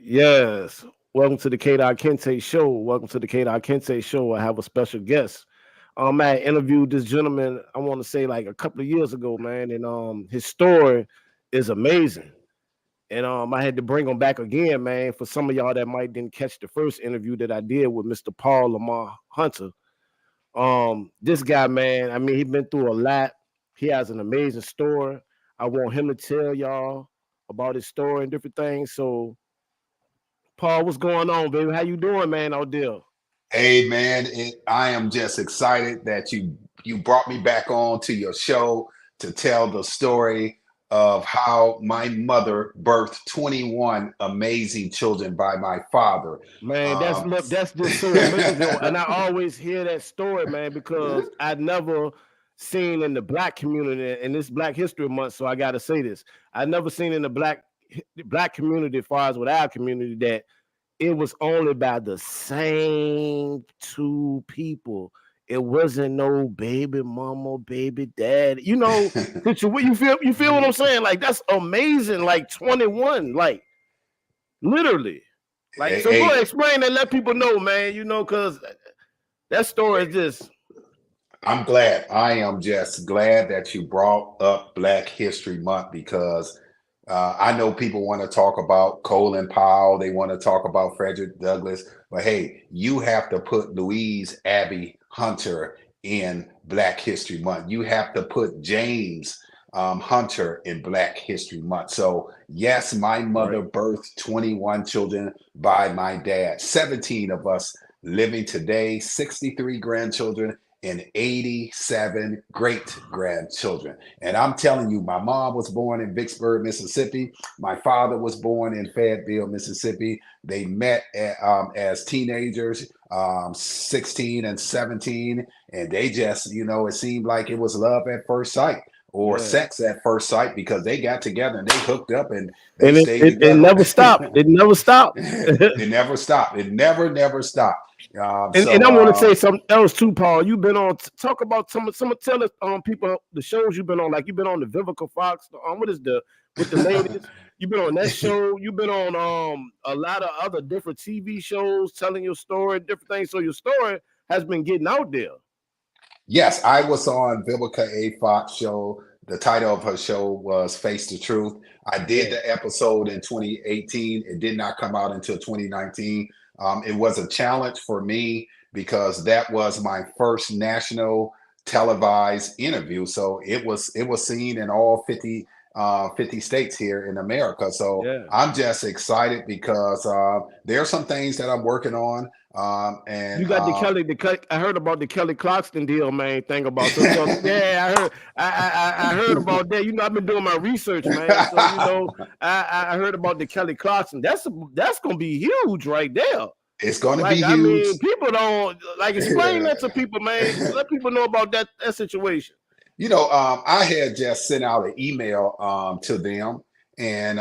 Yes. Welcome to the K. Kente Show. Welcome to the K. Kente Show. I have a special guest. I interviewed this gentleman, I want to say like a couple of years ago, man, and his story is amazing. And I had to bring him back again, man, for some of y'all that might didn't catch the first interview that I did with Mr. Paul Lamar Hunter. This guy, man, I mean, he's been through a lot. He has an amazing story. I want him to tell y'all about his story and different things. So Paul, what's going on, baby? How you doing, man, out there? Hey man, I am just excited that you brought me back on to your show to tell the story of how my mother birthed 21 amazing children by my father. Man, Um, that's just so amazing. And I always hear that story, man, because I never seen in the black community in this Black History Month. So I gotta say this. I never seen in the black community, as far as with our community, that it was only by the same two people. It wasn't no baby mama, baby dad. You feel what I'm saying? Like that's amazing. Like 21, like literally. Like hey, so go ahead, hey, explain and let people know, man, because that story is just I'm glad. I am just glad that you brought up Black History Month because I know people want to talk about Colin Powell, they want to talk about Frederick Douglass, but hey, you have to put Louise Abby Hunter in Black History Month. You have to put James Hunter in Black History Month. So, yes, my right. mother birthed 21 children by my dad, 17 of us living today, 63 grandchildren and 87 great grandchildren. And I'm telling you, my mom was born in Vicksburg, Mississippi. My father was born in Fayetteville, Mississippi. They met as teenagers, 16 and 17. And they just, it seemed like it was love at first sight or Yeah. sex at first sight because they got together and they hooked up and they And it, stayed it, it together. never stopped. It never stopped. It never stopped. It never stopped. Um, And so I want to um, say something else too, Paul. You've been on talk about some tell us people the shows you've been on. Like you've been on the Vivica Fox. What is the with the ladies? You've been on that show. You've been on a lot of other different TV shows telling your story, different things. So your story has been getting out there. Yes, I was on Vivica A. Fox show. The title of her show was Face the Truth. I did Yeah. the episode in 2018. It did not come out until 2019. It was a challenge for me because that was my first national televised interview. So it was seen in all 50 states here in America. So Yeah. I'm just excited because there are some things that I'm working on. And You got I heard about the Kelly Clarkson deal, man. Thing about so yeah, I heard I heard about that. I've been doing my research, man. So I heard about the Kelly Clarkson. That's gonna be huge right there. It's going to Like be I huge. mean, people don't like explain that to people, man. Let people know about that situation. I had just sent out an email to them and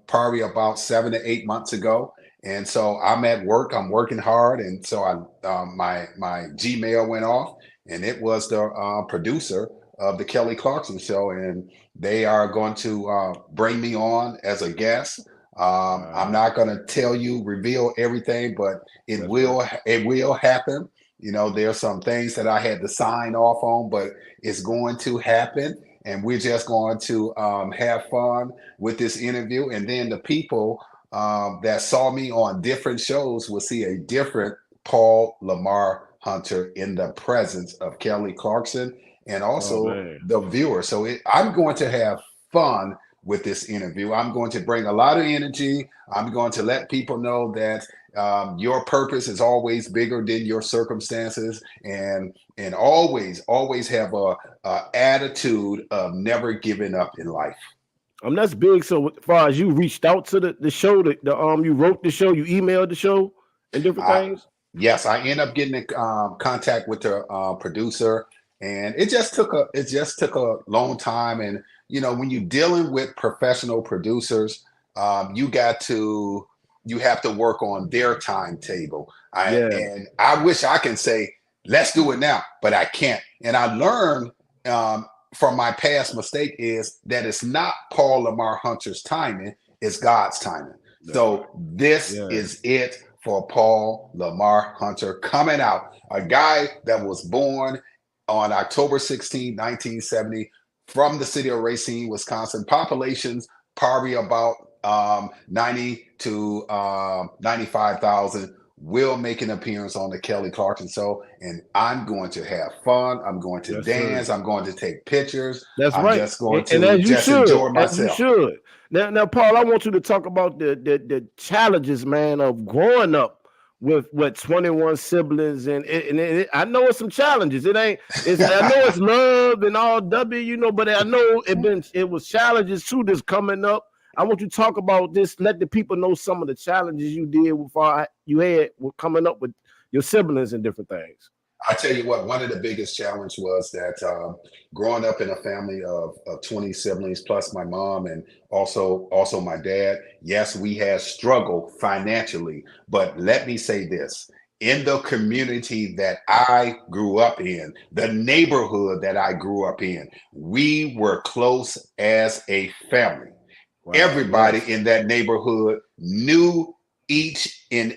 probably about 7 to 8 months ago. And so I'm at work, I'm working hard. And so my Gmail went off and it was the producer of the Kelly Clarkson show. And they are going to bring me on as a guest. I'm Wow, not going to reveal everything, but that's right. it will happen. There's some things that I had to sign off on, but it's going to happen. And we're just going to have fun with this interview. And then the people that saw me on different shows will see a different Paul Lamar Hunter in the presence of Kelly Clarkson and Oh also man, the viewer. So I'm going to have fun with this interview. I'm going to bring a lot of energy. I'm going to let people know that your purpose is always bigger than your circumstances, and always have a attitude of never giving up in life. that's big. So as far as you reached out to the show, you wrote the show, you emailed the show, and different I things. Yes, I end up getting in contact with the producer, and it just took a long time. And when you're dealing with professional producers, you got to you have to work on their timetable. Yeah. I wish I can say let's do it now, but I can't. And I learned from my past mistake is that it's not Paul Lamar Hunter's timing; it's God's timing. That's right. So this Yeah. is it for Paul Lamar Hunter coming out, a guy that was born on October 16, 1970, from the city of Racine, Wisconsin. Populations probably about 90 to 95,000. Will make an appearance on the Kelly Clarkson Show, and I'm going to have fun. I'm going to Yes, sir. dance. I'm going to take pictures. That's I'm right. just going And to as you just should, enjoy as you myself. should. Now, Paul, I want you to talk about the challenges, man, of growing up with 21 siblings, and I know it's some challenges. It ain't. I know it's love and all but I know it was challenges too. This coming up. I want you to talk about this. Let the people know some of the challenges you did you had with coming up with your siblings and different things. I tell you what, one of the biggest challenge was that growing up in a family of 20 siblings plus my mom and also my dad. Yes, we had struggled financially, but let me say this. In the community that I grew up in, the neighborhood that I grew up in, we were close as a family. Wow. Everybody Yes. in that neighborhood knew each and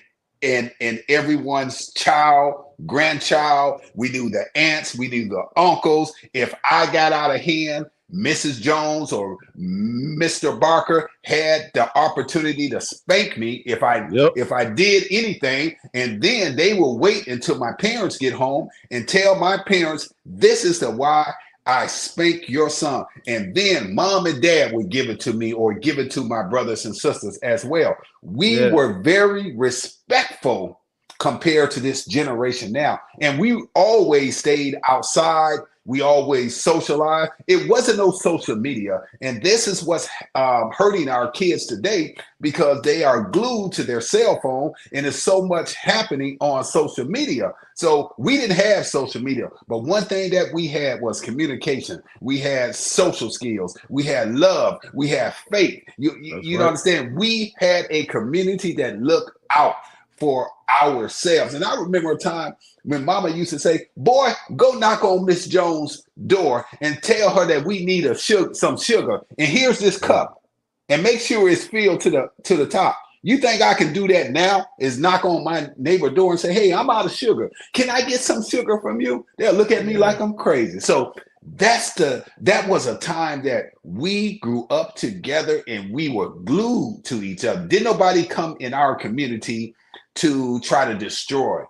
everyone's child, grandchild. We knew the aunts, we knew the uncles. If I got out of hand, Mrs. Jones or Mr. Barker had the opportunity to spank me Yep. if I did anything, and then they will wait until my parents get home and tell my parents this is the why I spank your son. And then mom and dad would give it to me or give it to my brothers and sisters as well. We Yeah. were very respectful compared to this generation now. And we always stayed outside. We always socialized. It wasn't no social media. And this is what's hurting our kids today because they are glued to their cell phone and there's so much happening on social media. So we didn't have social media, but one thing that we had was communication. We had social skills. We had love. We had faith. That's You don't right. understand? We had a community that looked out for ourselves. And I remember a time when mama used to say, boy, go knock on Miss Jones' door and tell her that we need some sugar. And here's this cup. And make sure it's filled to the top. You think I can do that now? Is knock on my neighbor door and say, hey, I'm out of sugar. Can I get some sugar from you? They'll look at me like I'm crazy. So that was a time that we grew up together and we were glued to each other. Didn't nobody come in our community to try to destroy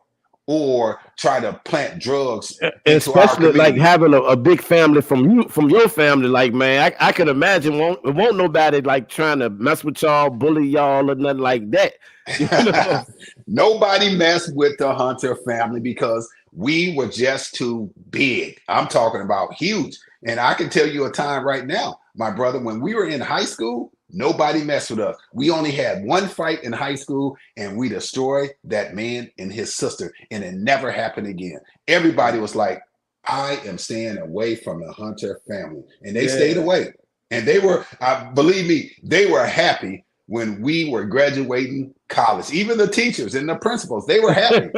or try to plant drugs into our Especially like community. having a big family from your family. Like, man, I can imagine won't nobody like trying to mess with y'all, bully y'all, or nothing like that. You know? Nobody messed with the Hunter family because we were just too big. I'm talking about huge. And I can tell you a time right now, my brother, when we were in high school, nobody messed with us. We only had one fight in high school and we destroyed that man and his sister. And it never happened again. Everybody was like, I am staying away from the Hunter family. And they stayed Yeah. away. And they were, believe me, they were happy when we were graduating college. Even the teachers and the principals, they were happy.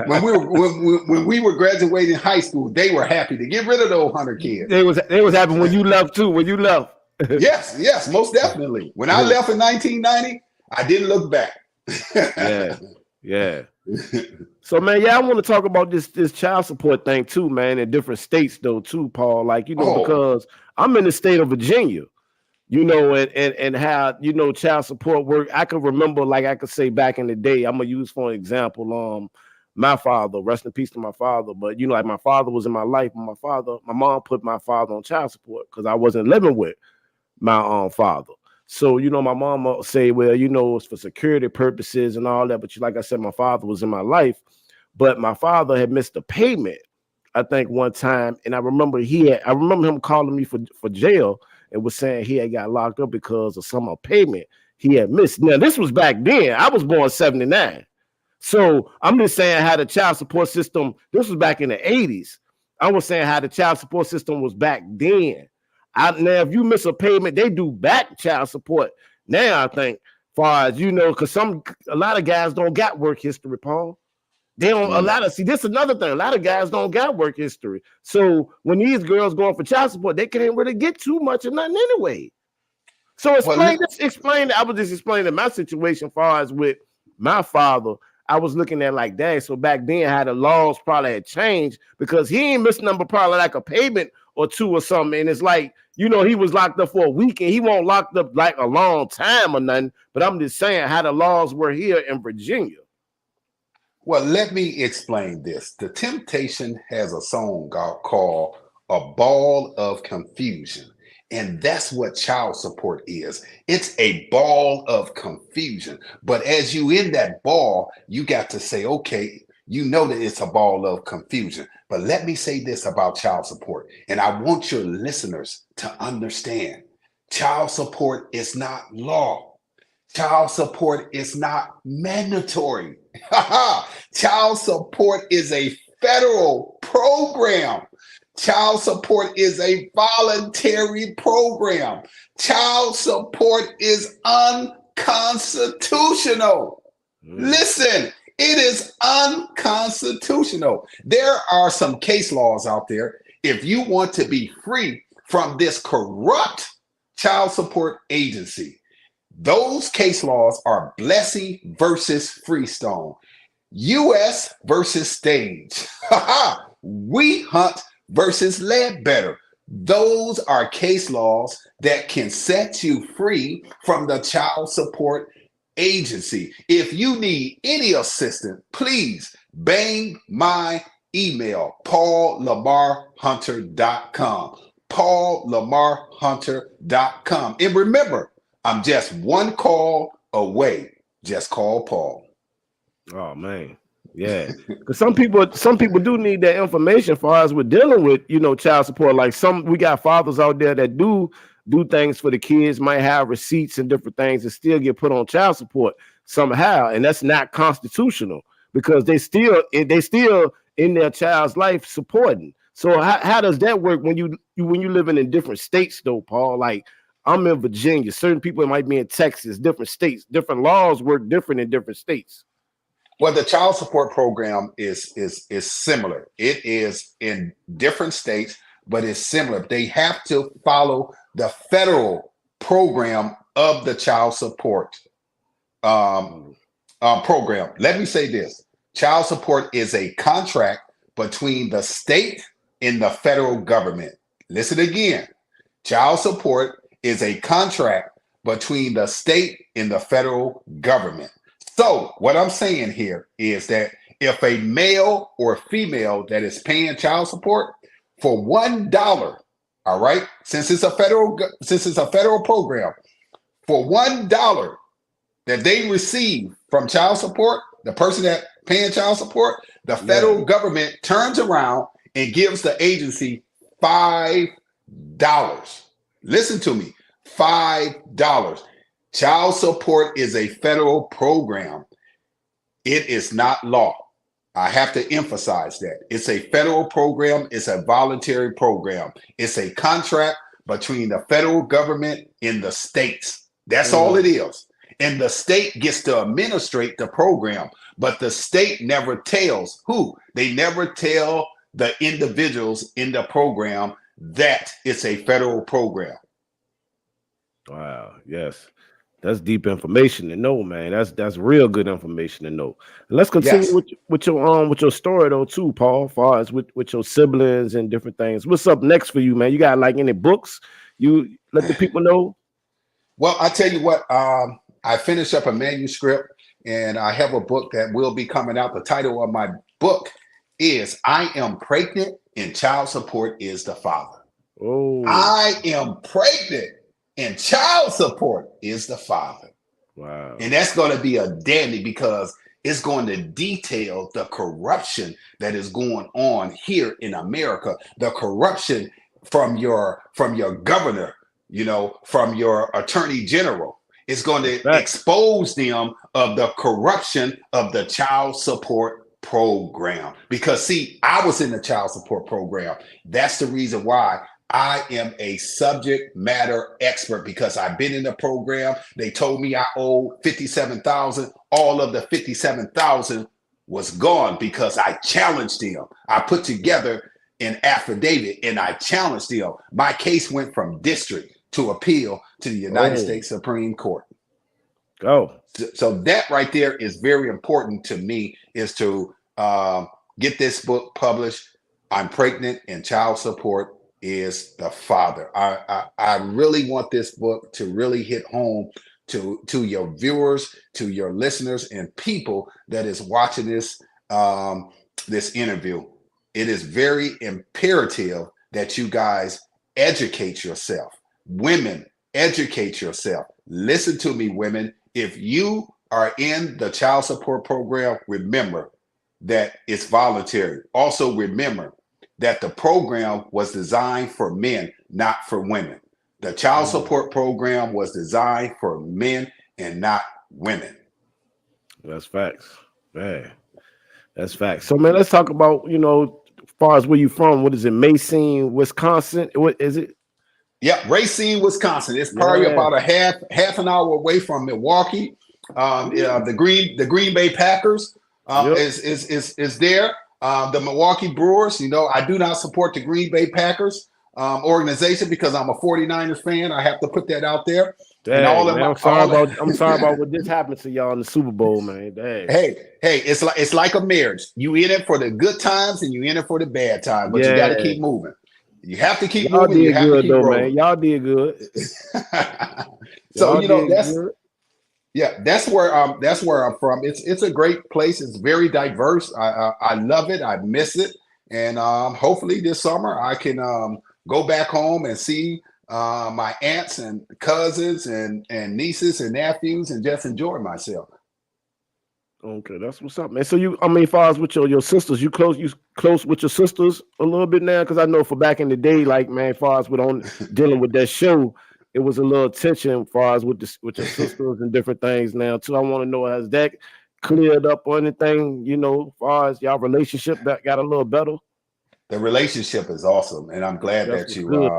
when we were graduating high school, they were happy to get rid of those Hunter kids. They was happy when you left too. When you left. Yes, most definitely. When I left in 1990, I didn't look back. Yeah. So, man, I want to talk about this child support thing too, man, in different states though too, Paul. Like, because I'm in the state of Virginia, and how, child support work. I can remember, like I could say back in the day, I'm gonna use for an example, my father, rest in peace to my father, but like my father was in my life, but my mom put my father on child support because I wasn't living with my father. So, my mom will say, well, it's for security purposes and all that. But like I said, my father was in my life, but my father had missed a payment, I think, one time. And I remember him calling me for jail and was saying he had got locked up because of some payment he had missed. Now, this was back then. I was born 79. So I'm just saying how the child support system, this was back in the 80s. I was saying how the child support system was back then. Now, if you miss a payment, they do back child support. Now, I think, far as because a lot of guys don't got work history, Paul. They don't. This is another thing. A lot of guys don't got work history. So when these girls going for child support, they can't really get too much of nothing anyway. So Well, explain. I was just explaining my situation as far as with my father. I was looking at like that. So back then, how the laws probably had changed because he ain't missed number probably like a payment or two or something. And it's like, he was locked up for a week and he won't locked up like a long time or nothing. But I'm just saying how the laws were here in Virginia. Well, let me explain this. The Temptation has a song called A Ball of Confusion. And that's what child support is. It's a ball of confusion. But as you in that ball, you got to say, okay, you know that it's a ball of confusion. But let me say this about child support. And I want your listeners to understand child support is not law. Child support is not mandatory. Child support is a federal program. Child support is a voluntary program. Child support is unconstitutional. Listen, it is unconstitutional. There are some case laws out there. If you want to be free from this corrupt child support agency, those case laws are Blessing versus Freestone, U.S. versus Stage, We Hunt versus Ledbetter. Those are case laws that can set you free from the child support agency. If you need any assistance, please bang my email, paullamarhunter.com, paullamarhunter.com. And remember, I'm just one call away. Just call Paul. Oh man. Yeah. Because some people do need that information for us with dealing with, child support. Like we got fathers out there that do things for the kids, might have receipts and different things and still get put on child support somehow. And that's not constitutional because they still in their child's life supporting. So how does that work when you living in different states though, Paul? Like I'm in Virginia, certain people might be in Texas, different states, different laws work different in different states. Well, the child support program is similar. It is in different states, but it's similar. They have to follow the federal program of the child support program. Let me say this. Child support is a contract between the state and the federal government. Listen again. Child support is a contract between the state and the federal government. So what I'm saying here is that if a male or female that is paying child support for $1, all right, since it's a federal program, for $1 that they receive from child support, the person that paying child support, the federal government turns around and gives the agency $5. Listen to me, $5. Child support is a federal program. It is not law. I have to emphasize that. It's a federal program. It's a voluntary program. It's a contract between the federal government and the states. That's all it is. And the state gets to administrate the program, but the state never tells who. They never tell the individuals in the program that it's a federal program. Wow. Yes. That's deep information to know, man. That's real good information to know. And let's continue with your story though too, Paul. As far as with your siblings and different things. What's up next for you, man? You got like any books you let the people know? Well, I tell you what, I finished up a manuscript and I have a book that will be coming out. The title of my book is I Am Pregnant and Child Support is the Father. Oh, I am pregnant and child support is the father. Wow. And that's going to be a dandy because it's going to detail the corruption that is going on here in America, the corruption from your governor, from your attorney general. It's going to expose them of the corruption of the child support program. Because see, I was in the child support program. That's the reason why I am a subject matter expert because I've been in the program. They told me I owe $57,000. All of the $57,000 was gone because I challenged them. I put together an affidavit and I challenged them. My case went from district to appeal to the United Oh, States Supreme Court. go. So that right there is very important to me, is to get this book published. I'm pregnant and child support is the father. I really want this book to really hit home to your viewers, to your listeners, and people that is watching this interview. It is very imperative that you guys educate yourself. Women, educate yourself. Listen to me, women. If you are in the child support program, remember that it's voluntary. Also, remember that the program was designed for men, not for women. The child Mm, support program was designed for men and not women. that's facts. Man, that's facts. So, man, let's talk about, as far as where you from. What is it? Mason, Wisconsin? What is it? Yep, Racine, Wisconsin. It's probably Yeah. about a half an hour away from Milwaukee. Ooh, The Green Bay Packers yep. is there. The Milwaukee Brewers. I do not support the Green Bay Packers organization because I'm a 49ers fan. I have to put that out there. And all Dang, of man. my I'm all sorry about I'm sorry about what just happened to y'all in the Super Bowl, man. Dang. hey, it's like a marriage. You in it for the good times and you in it for the bad times, but you got to Yeah. keep moving. You have to keep Y'all moving. You did have to good keep though, man. rolling. Y'all did good. So Y'all did that's good. yeah, that's where I'm from. It's a great place. It's very diverse. I love it. I miss it, and hopefully this summer I can go back home and see my aunts and cousins and nieces and nephews and just enjoy myself. Okay, that's what's up, man. So as far as with your sisters, you close with your sisters a little bit now? Because I know for back in the day, like man, as far as with on dealing with that show, it was a little tension as far as with your sisters and different things now too. I want to know, has that cleared up or anything, as far as y'all relationship that got a little better? The relationship is awesome, and I'm glad That's that what's you good.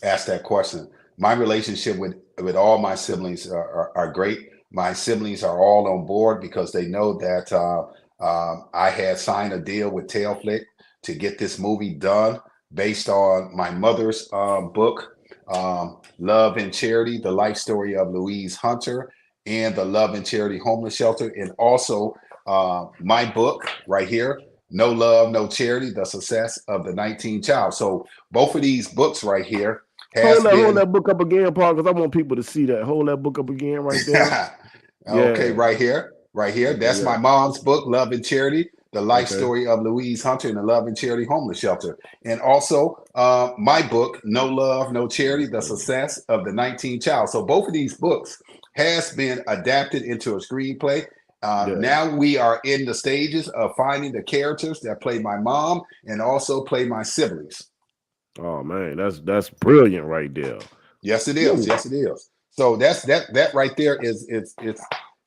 asked that question. My relationship with all my siblings are great. My siblings are all on board because they know that I had signed a deal with Tailflick to get this movie done based on my mother's book, Love and Charity: The Life Story of Louise Hunter, and the Love and Charity Homeless Shelter, and also my book right here, No Love, No Charity: The Success of the 19th Child. So both of these books right here Hold has that, hold been that book up again, Paul, because I want people to see that. Hold that book up again right there. okay, Yeah. right here, right here. Okay. That's Yeah. my mom's book, Love and Charity: The Life Okay. Story of Louise Hunter and the Love and Charity Homeless Shelter. And also my book, No Love, No Charity: The Okay. Success of the 19th Child. So both of these books has been adapted into a screenplay. Yeah. Now we are in the stages of finding the characters that play my mom and also play my siblings. Oh man, that's brilliant right there. Yes, it is. Ooh. Yes, it is. So that right there is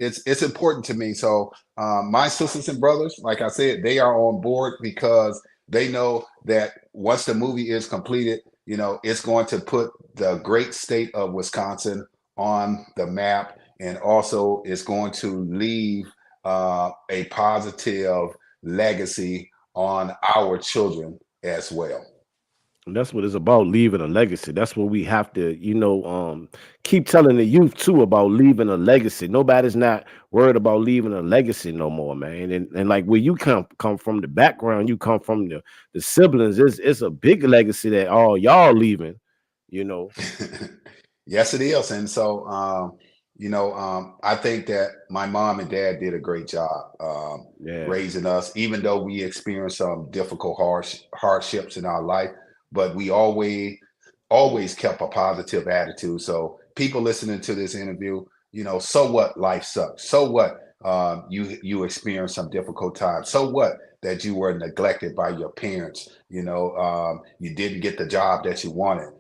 it's important to me. So my sisters and brothers, like I said, they are on board because they know that once the movie is completed, it's going to put the great state of Wisconsin on the map, and also it's going to leave a positive legacy on our children as well. And that's what it's about, leaving a legacy. That's what we have to, keep telling the youth too about leaving a legacy. Nobody's not worried about leaving a legacy no more, man. And like where you come from, the background, you come from the siblings, it's a big legacy that all y'all leaving, you know. Yes, it is. And so, I think that my mom and dad did a great job Yeah. raising us, even though we experienced some difficult hardships in our life, but we always kept a positive attitude. So people listening to this interview, so what, life sucks. So what, you experienced some difficult times. So what, that you were neglected by your parents. You didn't get the job that you wanted.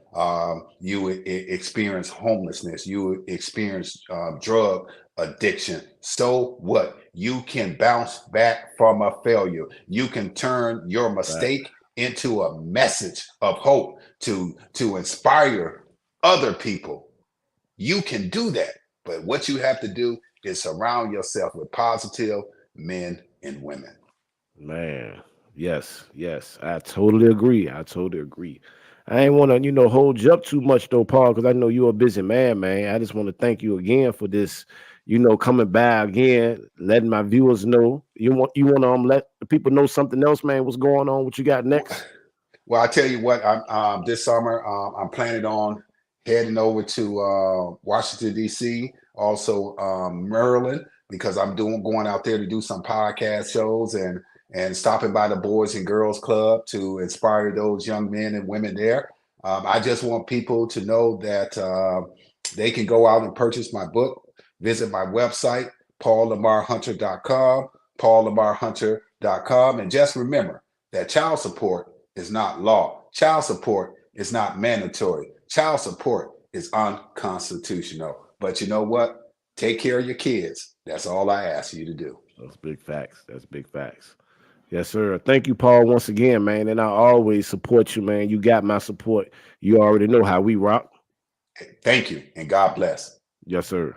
You experienced homelessness. You experienced drug addiction. So what? You can bounce back from a failure. You can turn your Right. mistake into a message of hope to inspire other people. You can do that. But what you have to do is surround yourself with positive men and women. Man, yes, yes, I totally agree. I totally agree. I ain't want to, hold you up too much though, Paul, because I know you're a busy man, man. I just want to thank you again for this, coming by again, letting my viewers know. You want to let the people know something else, man. What's going on? What you got next? Well, I tell you what, I'm this summer I'm planning on heading over to Washington D.C., also Maryland, because I'm doing going out there to do some podcast shows and stopping by the Boys and Girls Club to inspire those young men and women there. I just want people to know that they can go out and purchase my book, visit my website, paullamarhunter.com, paullamarhunter.com, and just remember that child support is not law. Child support is not mandatory. Child support is unconstitutional. But you know what? Take care of your kids. That's all I ask you to do. That's big facts. That's big facts. Yes, sir. Thank you, Paul, once again, man. And I always support you, man. You got my support. You already know how we rock. Thank you, and God bless. Yes, sir.